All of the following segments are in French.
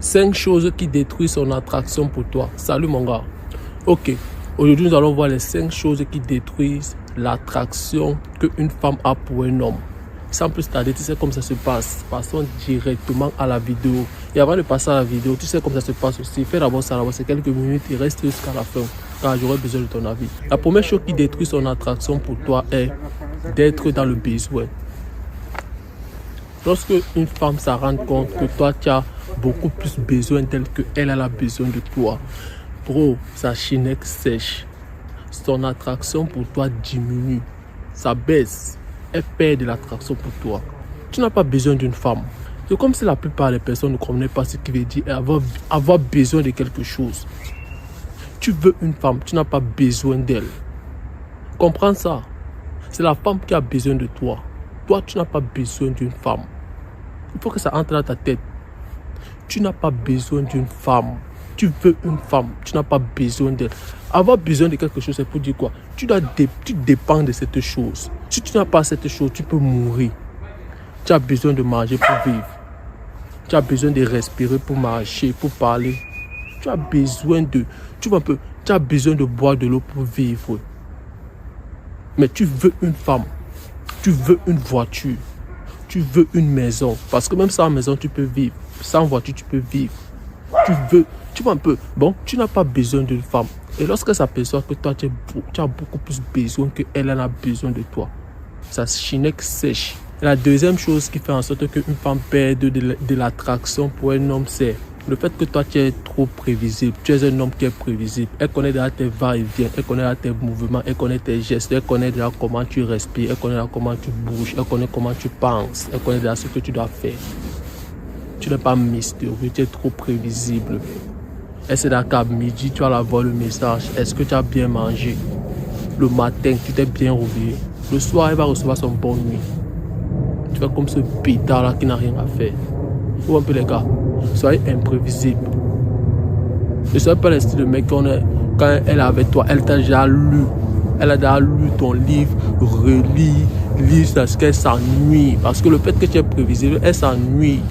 5 choses qui détruisent son attraction pour toi. Salut mon gars. Ok, aujourd'hui nous allons voir les 5 choses qui détruisent l'attraction qu'une femme a pour un homme. Sans plus tarder, tu sais comment ça se passe. Passons directement à la vidéo. Et avant de passer à la vidéo, tu sais comment ça se passe aussi. Fais d'abord ça, c'est quelques minutes et reste jusqu'à la fin. Car j'aurai besoin de ton avis. La première chose qui détruit son attraction pour toi est d'être dans le besoin. Lorsque une femme se rend compte que toi tu as beaucoup plus besoin d'elle qu'elle a besoin de toi, bro, sa chinette sèche, son attraction pour toi diminue, ça baisse, elle perd de l'attraction pour toi. Tu n'as pas besoin d'une femme. C'est comme si la plupart des personnes ne connaissent pas ce qui veut dire avoir besoin de quelque chose. Tu veux une femme, tu n'as pas besoin d'elle. Comprends ça. C'est la femme qui a besoin de toi. Toi, tu n'as pas besoin d'une femme. Il faut que ça entre dans ta tête. Tu n'as pas besoin d'une femme. Tu veux une femme. Tu n'as pas besoin d'elle. Avoir besoin de quelque chose, c'est pour dire quoi? Tu dépends de cette chose. Si tu n'as pas cette chose, tu peux mourir. Tu as besoin de manger pour vivre. Tu as besoin de respirer pour marcher, pour parler. Tu as besoin de... Tu as besoin de boire de l'eau pour vivre. Mais tu veux une femme. Tu veux une voiture. Tu veux une maison. Parce que même sans maison, tu peux vivre. Sans voiture, tu peux vivre. Bon, tu n'as pas besoin d'une femme. Et lorsqu'elle s'aperçoit que toi, tu as beaucoup plus besoin qu'elle en a besoin de toi, sa chinette sèche. Et la deuxième chose qui fait en sorte qu'une femme perde de l'attraction pour un homme, c'est le fait que toi, tu es trop prévisible. Tu es un homme qui est prévisible. Elle connaît déjà tes va-et-vient. Elle connaît déjà tes mouvements. Elle connaît tes gestes. Elle connaît déjà comment tu respires. Elle connaît déjà comment tu bouges. Elle connaît comment tu penses. Elle connaît déjà ce que tu dois faire. Tu n'es pas mystérieux. Tu es trop prévisible. Elle sait d'accord qu'à midi, tu vas la voir le message. Est-ce que tu as bien mangé? Le matin, tu t'es bien réveillé. Le soir, elle va recevoir son bonne nuit. Tu fais comme ce pétard-là qui n'a rien à faire. Ou un peu les gars. Soyez imprévisible. Ne soyez pas le style de mec quand elle est avec toi, elle t'a déjà lu. Elle a déjà lu ton livre, relit, lit parce qu'elle s'ennuie. Parce que le fait que tu es prévisible, elle s'ennuie.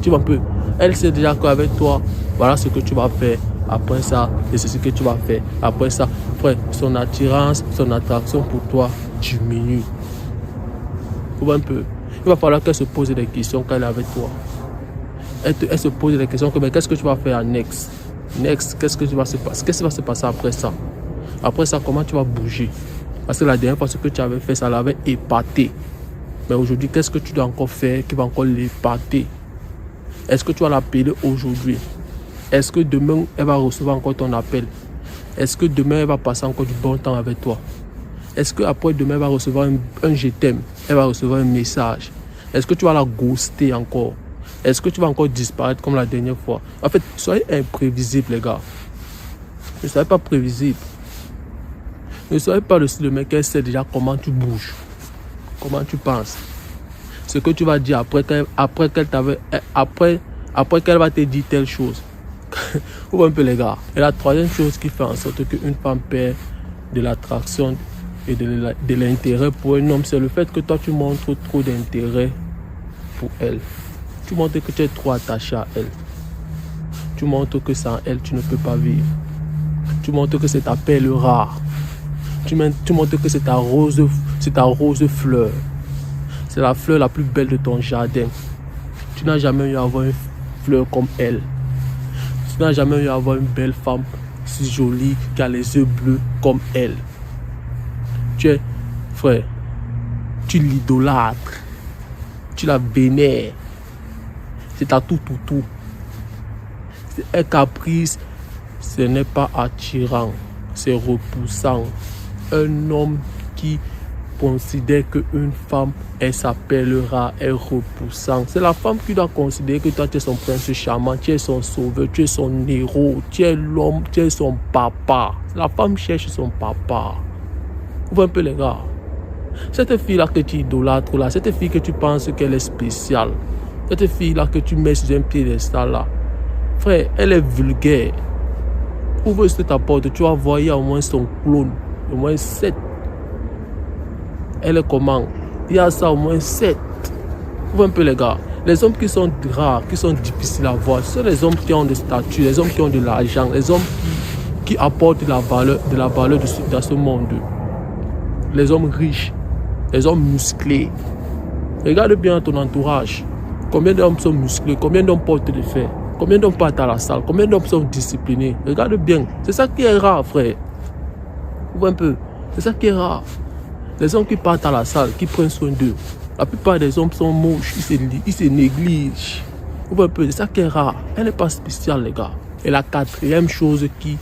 Tu vois un peu. Elle sait déjà qu'avec toi, voilà ce que tu vas faire. Après ça, et c'est ce que tu vas faire. Après ça, après, son attirance, son attraction pour toi diminue. Tu vois un peu. Il va falloir qu'elle se pose des questions quand elle est avec toi. Elle se pose des questions comme qu'est-ce que tu vas faire next? Next, qu'est-ce qui va se passer après ça? Après ça, comment tu vas bouger? Parce que la dernière fois, ce que tu avais fait, ça l'avait épaté. Mais aujourd'hui, qu'est-ce que tu dois encore faire qui va encore l'épater? Est-ce que tu vas l'appeler aujourd'hui? Est-ce que demain, elle va recevoir encore ton appel? Est-ce que demain, elle va passer encore du bon temps avec toi? Est-ce qu'après demain, elle va recevoir un je t'aime? Elle va recevoir un message? Est-ce que tu vas la ghoster encore? Est-ce que tu vas encore disparaître comme la dernière fois? En fait, soyez imprévisible, les gars. Ne soyez pas prévisible. Ne soyez pas le style de mec qui sait déjà comment tu bouges, comment tu penses. Ce que tu vas dire après qu'elle va te dire telle chose. Vous voyez un peu, les gars. Et la troisième chose qui fait en sorte qu'une femme perd de l'attraction et de l'intérêt pour un homme, c'est le fait que toi, tu montres trop d'intérêt pour elle. Tu montres que tu es trop attaché à elle. Tu montres que sans elle, tu ne peux pas vivre. Tu montres que c'est ta perle rare. Tu montres que c'est ta rose fleur. C'est la fleur la plus belle de ton jardin. Tu n'as jamais eu à avoir une fleur comme elle. Tu n'as jamais eu à avoir une belle femme si jolie qui a les yeux bleus comme elle. Frère, tu l'idolâtres. Tu la vénères. C'est ta tout. C'est un caprice, ce n'est pas attirant, c'est repoussant. Un homme qui considère qu'une femme, elle s'appellera, est repoussant. C'est la femme qui doit considérer que toi, tu es son prince charmant, tu es son sauveur, tu es son héros, tu es l'homme, tu es son papa. La femme cherche son papa. Vous voyez un peu, les gars. Cette fille-là que tu idolâtres, là, cette fille que tu penses qu'elle est spéciale, cette fille-là que tu mets sur un piédestal là, frère, elle est vulgaire. Ouvre ta porte, tu vas voir, il y a au moins son clone, au moins 7. Elle est comment? Il y a ça au moins 7. Vous voyez un peu, les gars. Les hommes qui sont rares, qui sont difficiles à voir, ce sont les hommes qui ont des statuts, les hommes qui ont de l'argent, les hommes qui apportent de la valeur dans ce monde. Les hommes riches, les hommes musclés. Regarde bien ton entourage. Combien d'hommes sont musclés, combien d'hommes portent des fer, combien d'hommes partent à la salle, combien d'hommes sont disciplinés. Regarde bien, c'est ça qui est rare, frère. Ouvre un peu, c'est ça qui est rare. Les hommes qui partent à la salle, qui prennent soin d'eux. La plupart des hommes sont moches, ils se négligent. Ouvre un peu, c'est ça qui est rare. Elle n'est pas spéciale, les gars. Et la quatrième chose qui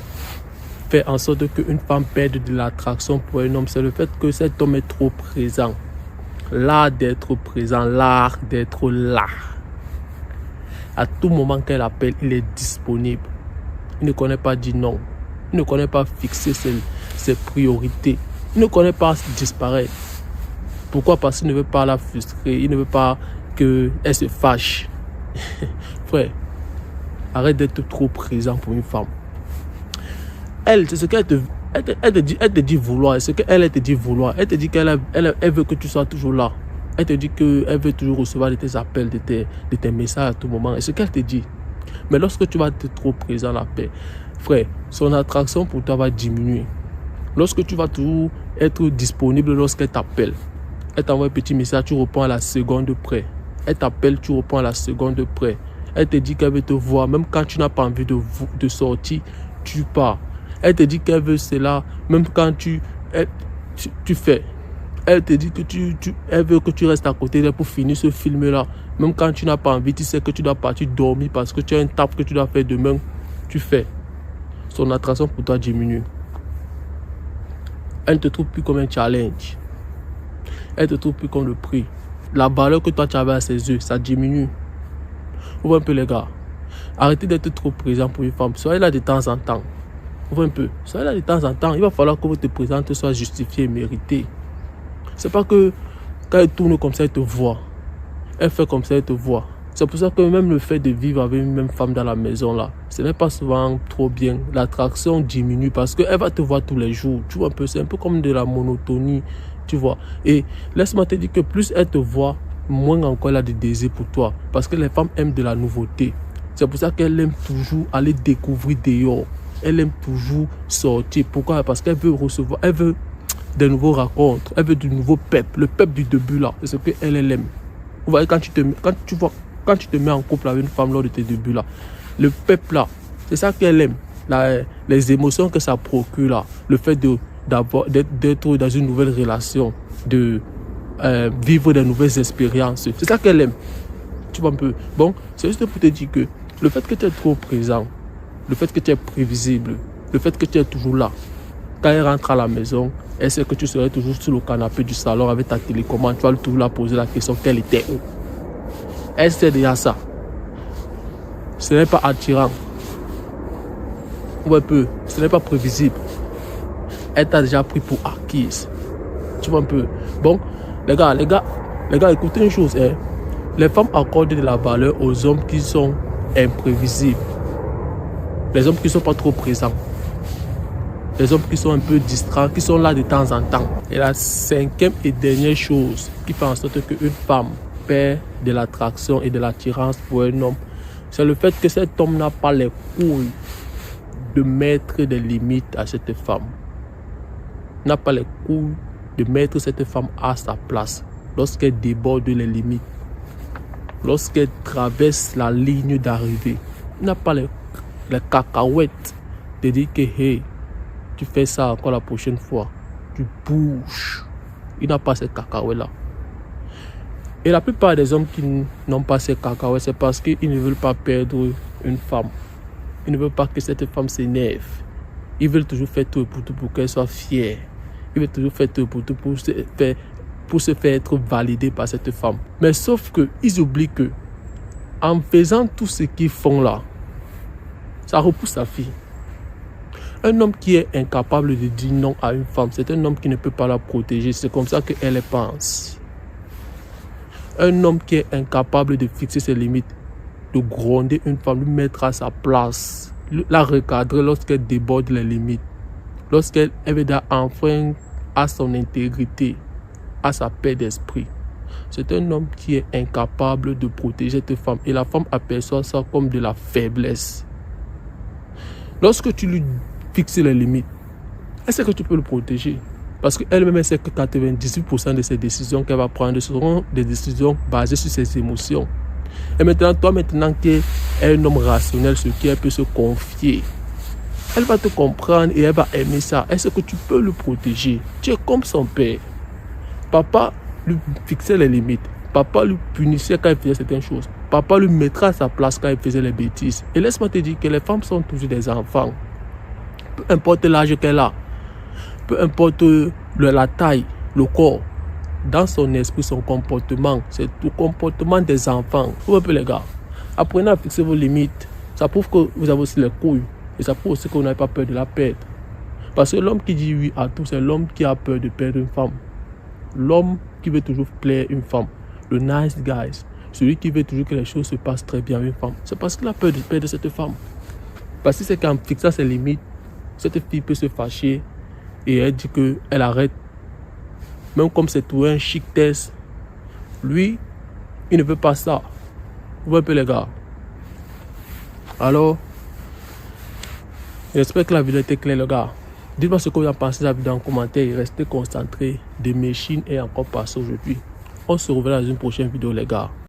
fait en sorte qu'une femme perde de l'attraction pour un homme, c'est le fait que cet homme est trop présent. L'art d'être présent, l'art d'être là. À tout moment qu'elle appelle, il est disponible. Il ne connaît pas dire non. Il ne connaît pas fixer ses priorités. Il ne connaît pas disparaître. Pourquoi? Parce qu'il ne veut pas la frustrer. Il ne veut pas qu'elle se fâche. Frère, arrête d'être trop présent pour une femme. Elle, c'est ce qu'elle te dit vouloir. C'est ce qu'elle te dit vouloir. Elle te dit qu'elle veut que tu sois toujours là. Elle te dit qu'elle veut toujours recevoir de tes appels, de tes messages à tout moment. Et ce qu'elle te dit. Mais lorsque tu vas être trop présent à la paix, frère, son attraction pour toi va diminuer. Lorsque tu vas toujours être disponible lorsqu'elle t'appelle. Elle t'envoie un petit message, tu réponds à la seconde près. Elle t'appelle, tu réponds à la seconde près. Elle te dit qu'elle veut te voir. Même quand tu n'as pas envie de sortir, tu pars. Elle te dit qu'elle veut cela. Même quand tu fais. Elle te dit que elle veut que tu restes à côté d'elle pour finir ce film-là. Même quand tu n'as pas envie, tu sais que tu dois partir dormir parce que tu as un taf que tu dois faire demain. Tu fais. Son attraction pour toi diminue. Elle ne te trouve plus comme un challenge. Elle te trouve plus comme le prix. La valeur que toi tu avais à ses yeux, ça diminue. Ouvre un peu les gars. Arrêtez d'être trop présent pour une femme. Soyez là de temps en temps. Ouvre un peu. Soyez là de temps en temps. Il va falloir que votre présence soit justifiée et méritée. C'est pas que quand elle tourne comme ça, elle te voit. Elle fait comme ça, elle te voit. C'est pour ça que même le fait de vivre avec une même femme dans la maison là, ce n'est pas souvent trop bien. L'attraction diminue parce qu'elle va te voir tous les jours. Tu vois un peu, c'est un peu comme de la monotonie. Tu vois. Et laisse-moi te dire que plus elle te voit, moins encore elle a de désir pour toi. Parce que les femmes aiment de la nouveauté. C'est pour ça qu'elle aime toujours aller découvrir dehors. Elle aime toujours sortir. Pourquoi? Parce qu'elle veut recevoir, elle veut des nouveaux rencontres. Elle veut du nouveau peuple. Le peuple du début là. C'est ce qu'elle aime. Vous voyez, quand tu te mets en couple avec une femme lors de tes débuts là, le peuple là, c'est ça qu'elle aime. Les émotions que ça procure là. Le fait d'être dans une nouvelle relation, de vivre de nouvelles expériences. C'est ça qu'elle aime. Tu vois un peu. Bon, c'est juste pour te dire que le fait que tu es trop présent, le fait que tu es prévisible, le fait que tu es toujours là, quand elle rentre à la maison, elle sait que tu serais toujours sur le canapé du salon avec ta télécommande, tu vas toujours la poser la question qu'elle était où. Elle sait déjà ça. Ce n'est pas attirant. Ou un peu, ce n'est pas prévisible. Elle t'a déjà pris pour acquise. Tu vois un peu. Bon, les gars, écoutez une chose. Hein. Les femmes accordent de la valeur aux hommes qui sont imprévisibles. Les hommes qui ne sont pas trop présents. Les hommes qui sont un peu distraits, qui sont là de temps en temps. Et la cinquième et dernière chose qui fait en sorte qu'une femme perd de l'attraction et de l'attirance pour un homme, c'est le fait que cet homme n'a pas les couilles de mettre des limites à cette femme. N'a pas les couilles de mettre cette femme à sa place lorsqu'elle déborde les limites, lorsqu'elle traverse la ligne d'arrivée. Il n'a pas les cacahuètes de dire que hey, tu fais ça encore la prochaine fois, tu bouges. Il n'a pas ces cacahuètes là. Et la plupart des hommes qui n'ont pas ces cacahuètes, c'est parce qu'ils ne veulent pas perdre une femme. Ils ne veulent pas que cette femme s'énerve. Ils veulent toujours faire tout pour qu'elle soit fière. Ils veulent toujours faire tout pour se faire être validé par cette femme. Mais sauf qu'ils oublient que en faisant tout ce qu'ils font là, ça repousse sa fille. Un homme qui est incapable de dire non à une femme, c'est un homme qui ne peut pas la protéger. C'est comme ça qu'elle pense. Un homme qui est incapable de fixer ses limites, de gronder une femme, lui mettre à sa place, la recadrer lorsqu'elle déborde les limites, lorsqu'elle veut enfreindre à son intégrité, à sa paix d'esprit. C'est un homme qui est incapable de protéger cette femme. Et la femme aperçoit ça comme de la faiblesse. Lorsque tu lui fixes les limites, elle sait que tu peux le protéger. Parce qu'elle-même, elle sait que 98% de ses décisions qu'elle va prendre seront des décisions basées sur ses émotions. Et maintenant, toi, qui es un homme rationnel, ce qui elle peut se confier, elle va te comprendre et elle va aimer ça. Elle sait que tu peux le protéger. Tu es comme son père. Papa lui fixait les limites. Papa lui punissait quand il faisait certaines choses. Papa lui mettra à sa place quand il faisait les bêtises. Et laisse-moi te dire que les femmes sont toujours des enfants. Peu importe l'âge qu'elle a, peu importe la taille, le corps, dans son esprit, son comportement, c'est le comportement des enfants. Vous voyez les gars, apprenez à fixer vos limites. Ça prouve que vous avez aussi les couilles. Et ça prouve aussi que vous n'avez pas peur de la perdre. Parce que l'homme qui dit oui à tout, c'est l'homme qui a peur de perdre une femme. L'homme qui veut toujours plaire une femme. Le nice guy. Celui qui veut toujours que les choses se passent très bien avec une femme. C'est parce qu'il a peur de perdre cette femme. Parce que c'est qu'en fixant ses limites, cette fille peut se fâcher et elle dit qu'elle arrête. Même comme c'est tout un chic test, lui, il ne veut pas ça. Vous voyez un peu les gars. Alors, j'espère que la vidéo était claire les gars. Dites-moi ce que vous en pensez de la vidéo en commentaire et restez concentrés. De mes chines et encore passer aujourd'hui. On se revoit dans une prochaine vidéo les gars.